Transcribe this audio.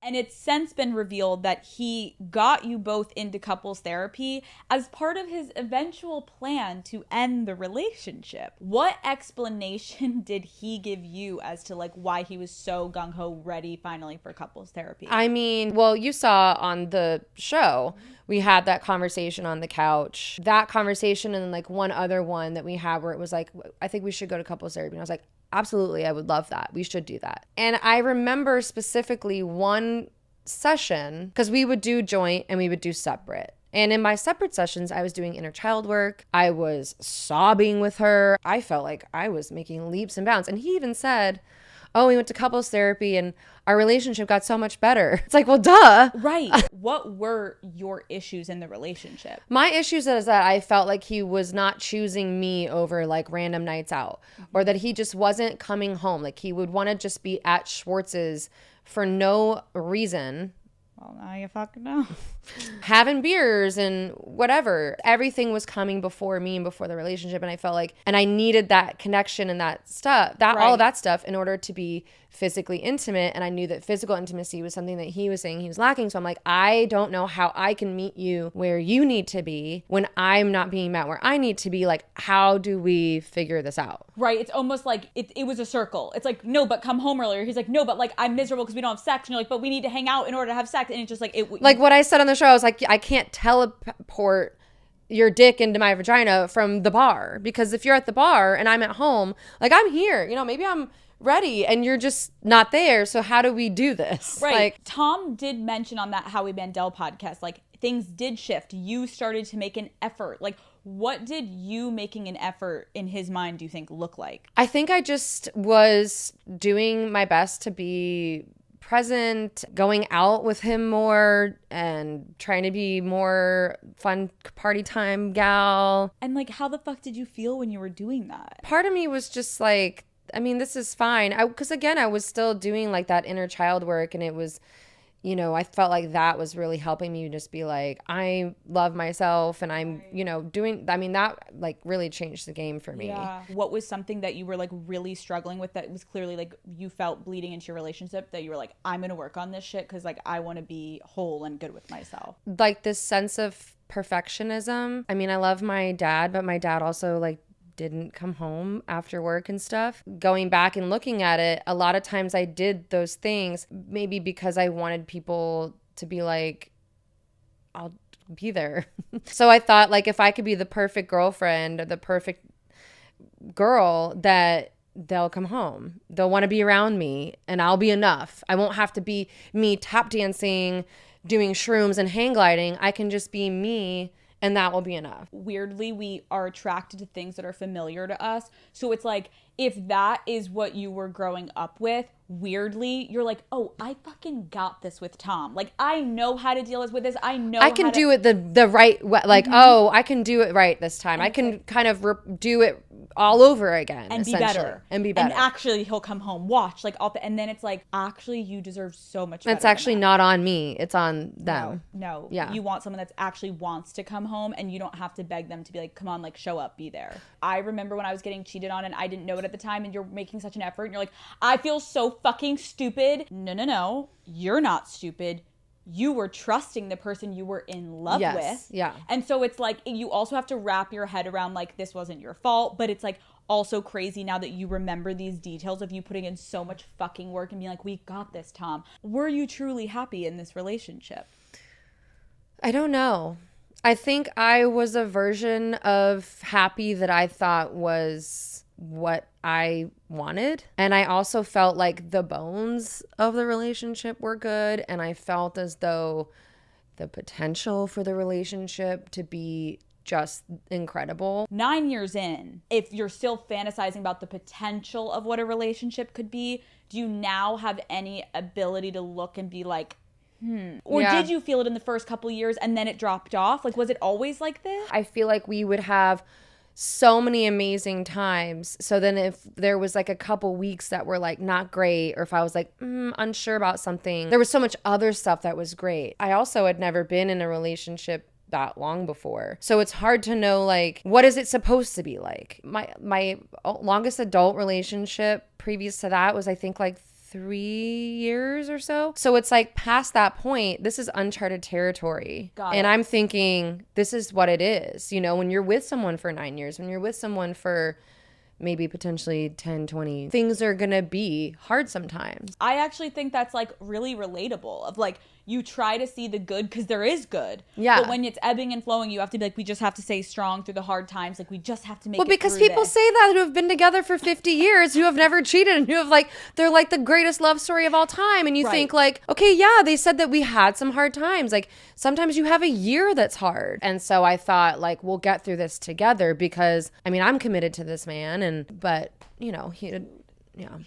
And it's since been revealed that he got you both into couples therapy as part of his eventual plan to end the relationship. What explanation did he give you as to like why he was so gung-ho ready finally for couples therapy? I mean, well, you saw on the show, we had that conversation on the couch. That conversation and then like one other one that we had where it was like, I think we should go to couples therapy. And I was like, absolutely, I would love that. We should do that. And I remember specifically one session, because we would do joint and we would do separate. And in my separate sessions, I was doing inner child work. I was sobbing with her. I felt like I was making leaps and bounds. And he even said, oh, we went to couples therapy and our relationship got so much better. It's like, well, duh. Right. What were your issues in the relationship? My issues is that I felt like he was not choosing me over like random nights out, or that he just wasn't coming home. Like he would want to just be at Schwartz's for no reason. Well, now you fucking know. Having beers and whatever. Everything was coming before me and before the relationship. And I felt like, and I needed that connection and that stuff, that all of that stuff in order to be physically intimate. And I knew that physical intimacy was something that he was saying he was lacking. So I'm like, I don't know how I can meet you where you need to be when I'm not being met where I need to be. Like, how do we figure this out? Right. It's almost like it was a circle. It's like, no, but come home earlier. He's like, no, but like I'm miserable because we don't have sex. And you're like, but we need to hang out in order to have sex. And it's just like, like what I said on the show, I was like, I can't teleport your dick into my vagina from the bar, because if you're at the bar and I'm at home, like I'm here, you know, maybe I'm ready and you're just not there. So how do we do this? Right. Like, Tom did mention on that Howie Mandel podcast, like things did shift. You started to make an effort. Like, what did you making an effort in his mind do you think look like? I think I just was doing my best to be present, going out with him more and trying to be more fun party time gal. And like, how the fuck did you feel when you were doing that? Part of me was just like, I mean, this is fine. Because again, I was still doing like that inner child work, and it was, you know, I felt like that was really helping me just be like, I love myself and I'm, you know, doing, I mean, that like really changed the game for me. Yeah. What was something that you were like really struggling with that was clearly like you felt bleeding into your relationship that you were like, I'm going to work on this shit because like I want to be whole and good with myself? Like this sense of perfectionism. I mean, I love my dad, but my dad also like didn't come home after work and stuff. Going back and looking at it, a lot of times I did those things maybe because I wanted people to be like, I'll be there. So I thought like if I could be the perfect girlfriend or the perfect girl, that they'll come home. They'll want to be around me and I'll be enough. I won't have to be me tap dancing, doing shrooms and hang gliding. I can just be me, and that will be enough. Weirdly, we are attracted to things that are familiar to us. So it's like, if that is what you were growing up with, weirdly, you're like, oh, I fucking got this with Tom. Like, I know how to deal with this. I know I can do it the right way. Like, oh, I can do it right this time. And I can like, kind of do it all over again. And be better. And be better. And actually, he'll come home, watch. Like, and then it's like, actually, you deserve so much better. It's actually not on me. It's on them. No. Yeah. You want someone that actually wants to come home, and you don't have to beg them to be like, come on, like, show up, be there. I remember when I was getting cheated on and I didn't know it at the time, and you're making such an effort, and you're like, I feel so fucking stupid. No. You're not stupid. You were trusting the person you were in love with. Yeah. And so it's like, you also have to wrap your head around like, this wasn't your fault, but it's like also crazy now that you remember these details of you putting in so much fucking work and being like, we got this, Tom. Were you truly happy in this relationship? I don't know. I think I was a version of happy that I thought was what I wanted. And I also felt like the bones of the relationship were good. And I felt as though the potential for the relationship to be just incredible. 9 years in, if you're still fantasizing about the potential of what a relationship could be, do you now have any ability to look and be like, Or did you feel it in the first couple of years and then it dropped off? Like, was it always like this? I feel like we would have so many amazing times. So then if there was like a couple weeks that were like not great, or if I was like unsure about something, there was so much other stuff that was great. I also had never been in a relationship that long before. So it's hard to know, like, what is it supposed to be like? My longest adult relationship previous to that was, I think, like 3 years or so. So it's like past that point, this is uncharted territory. And I'm thinking, this is what it is. You know, when you're with someone for 9 years, when you're with someone for maybe potentially 10, 20, things are gonna be hard sometimes. I actually think that's like really relatable of like, you try to see the good because there is good. Yeah. But when it's ebbing and flowing, you have to be like, we just have to stay strong through the hard times. Like, we just have to make it through because people say that who have been together for 50 years, who have never cheated, and who have like, they're like the greatest love story of all time. And you think like, okay, yeah, they said that we had some hard times. Like, sometimes you have a year that's hard. And so I thought like, we'll get through this together because, I mean, I'm committed to this man but, you know, yeah.